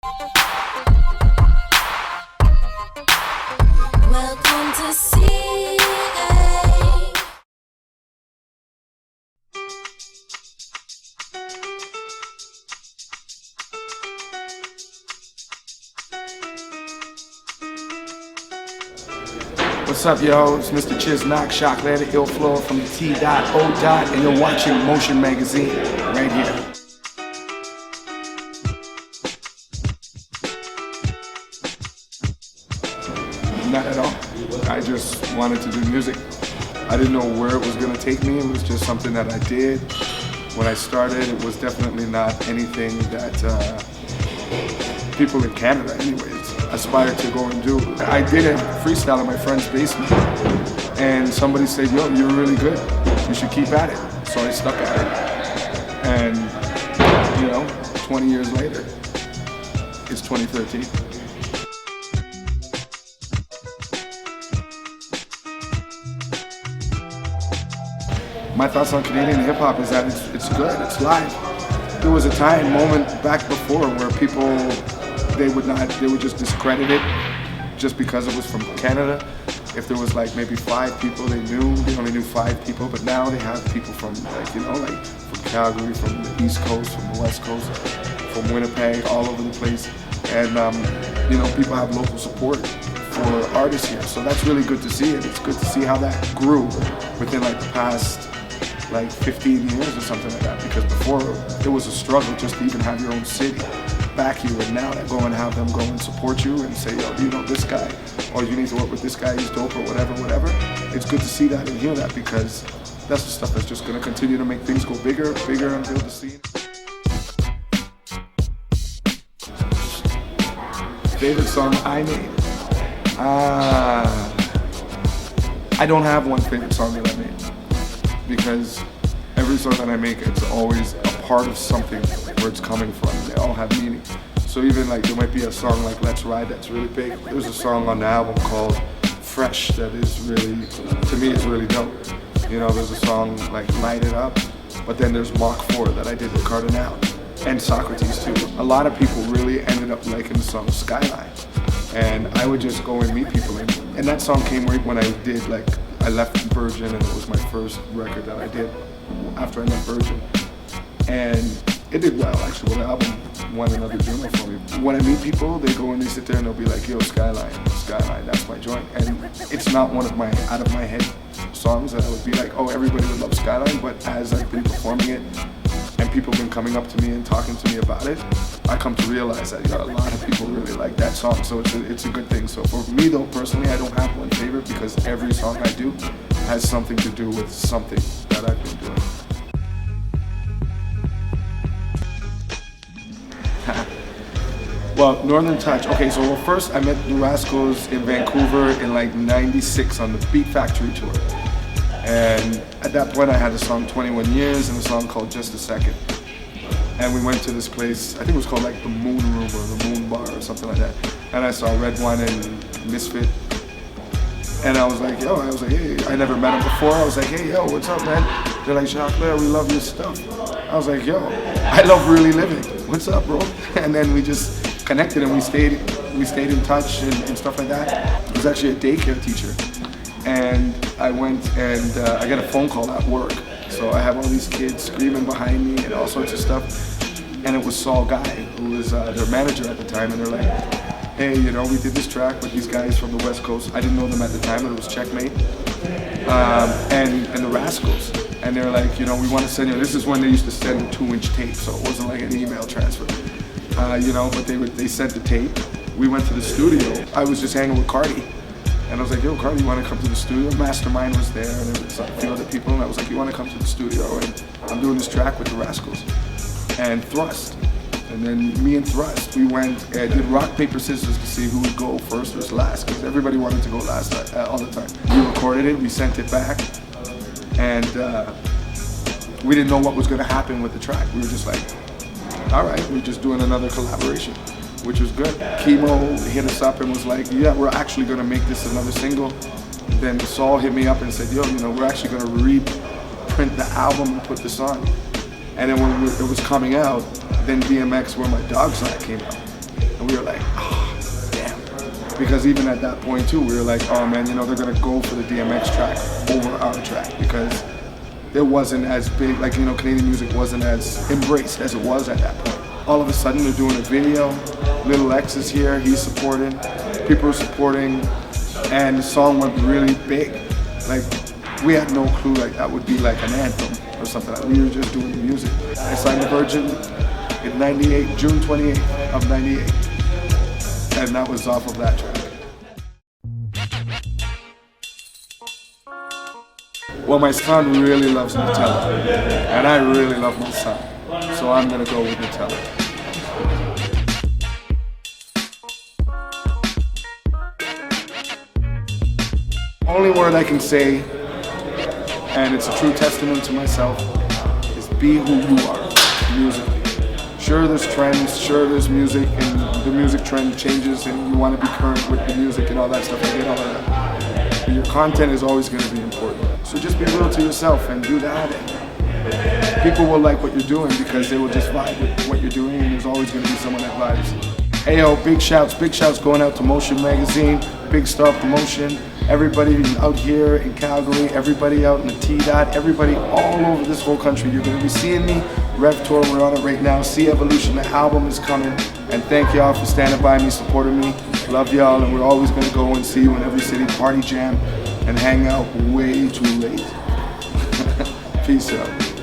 Welcome to CA. What's up, yo? It's Mr. Choklair, Choclair, the ill floor from the T.O. and you're watching Motion Magazine right here. Not at all. I just wanted to do music. I didn't know where it was going to take me. It was just something that I did. When I started, it was definitely not anything that people in Canada anyways aspired to go and do. I did a freestyle in my friend's basement and somebody said, yo, you're really good. You should keep at it. So I stuck at it. And, 20 years later, it's 2013. My thoughts on Canadian hip-hop is that it's good, it's live. There was a moment back before where people, they would just discredit it just because it was from Canada. If there was like maybe 5 people they only knew 5 people, but now they have people from from Calgary, from the East Coast, from the West Coast, from Winnipeg, all over the place. And people have local support for artists here. So that's really good to see, and it's good to see how that grew within like the past 15 years or something like that, because before it was a struggle just to even have your own city back you, and now that go and have them go and support you and say, yo, do you know this guy, or you need to work with this guy, he's dope, or whatever. It's good to see that and hear that, because that's the stuff that's just going to continue to make things go bigger and build the scene. Favorite song I made? I don't have one favorite song that I made, because every song that I make, it's always a part of something where it's coming from. They all have meaning. So even there might be a song like Let's Ride that's really big. There's a song on the album called Fresh that is really, to me, is really dope. There's a song like Light It Up, but then there's Mach 4 that I did with Cardinal, and Socrates too. A lot of people really ended up liking the song Skyline. And I would just go and meet people, and that song came right when I did I left Virgin, and it was my first record that I did after I left Virgin. And it did well, actually. The album won another journal for me. When I meet people, they go and they sit there and they'll be like, yo, Skyline, that's my joint. And it's not one of my out of my head songs that I would be like, oh, everybody would love Skyline, but as I've been performing it, and people have been coming up to me and talking to me about it, I come to realize that a lot of people really like that song, so it's a good thing. So for me though, personally, I don't have one favorite, because every song I do has something to do with something that I've been doing. Well, Northern Touch. Okay, so first I met the Rascals in Vancouver in '96 on the Beat Factory tour. And at that point I had the song 21 Years and a song called Just a Second. And we went to this place, I think it was called the Moon Room or the Moon Bar or something like that. And I saw Red One and Misfit. And I was like, hey, I never met him before. I was like, hey, yo, what's up, man? They're like, Choclair, we love your stuff. I was like, yo, I love Really Living. What's up, bro? And then we just connected and we stayed in touch and stuff like that. He was actually a daycare teacher. And I went and I got a phone call at work. So I have all these kids screaming behind me and all sorts of stuff. And it was Saul Guy, who was their manager at the time. And they're like, hey, we did this track with these guys from the West Coast. I didn't know them at the time, but it was Checkmate. And the Rascals. And they're like, we want to send you, this is when they used to send a 2-inch tape, so it wasn't like an email transfer. But they sent the tape. We went to the studio. I was just hanging with Cardi. And I was like, yo, Cardi, you want to come to the studio? Mastermind was there, and there was a few other people. And I was like, you want to come to the studio? And I'm doing this track with the Rascals. And Thrust. And then me and Thrust, we went and did rock, paper, scissors to see who would go first or last, because everybody wanted to go last all the time. We recorded it, we sent it back, and we didn't know what was going to happen with the track. We were just like, all right, we're just doing another collaboration, which was good. Chemo hit us up and was like, yeah, we're actually going to make this another single. Then Saul hit me up and said, yo, we're actually going to reprint the album and put this on. And then when it was coming out, then DMX, Where My Dogs At came out. And we were like, oh, damn. Because even at that point too, we were like, oh man, you know, they're gonna go for the DMX track over our track because it wasn't as big, like, you know, Canadian music wasn't as embraced as it was at that point. All of a sudden they're doing a video, Little X is here, he's supporting, people are supporting, and the song went really big. Like, we had no clue like that would be like an anthem or something. Like, we were just doing the music. I signed the Virgin in 98, June 28th of 98, and that was off of that track. Well, my son really loves Nutella, and I really love my son, so I'm gonna go with Nutella. Only word I can say, and it's a true testament to myself, is be who you are musically. Sure, there's trends, sure there's music, and the music trend changes, and you want to be current with the music and all that stuff. I get all of that. But your content is always going to be important. So just be real to yourself and do that. And people will like what you're doing because they will just vibe with what you're doing, and there's always going to be someone that vibes. Hey yo, big shouts going out to Motion Magazine, Big Star Promotion, everybody out here in Calgary, everybody out in the T-Dot, everybody all over this whole country. You're going to be seeing me. Rev Tour, we're on it right now. See Evolution, the album is coming. And thank y'all for standing by me, supporting me. Love y'all, and we're always going to go and see you in every city, party jam, and hang out way too late. Peace out.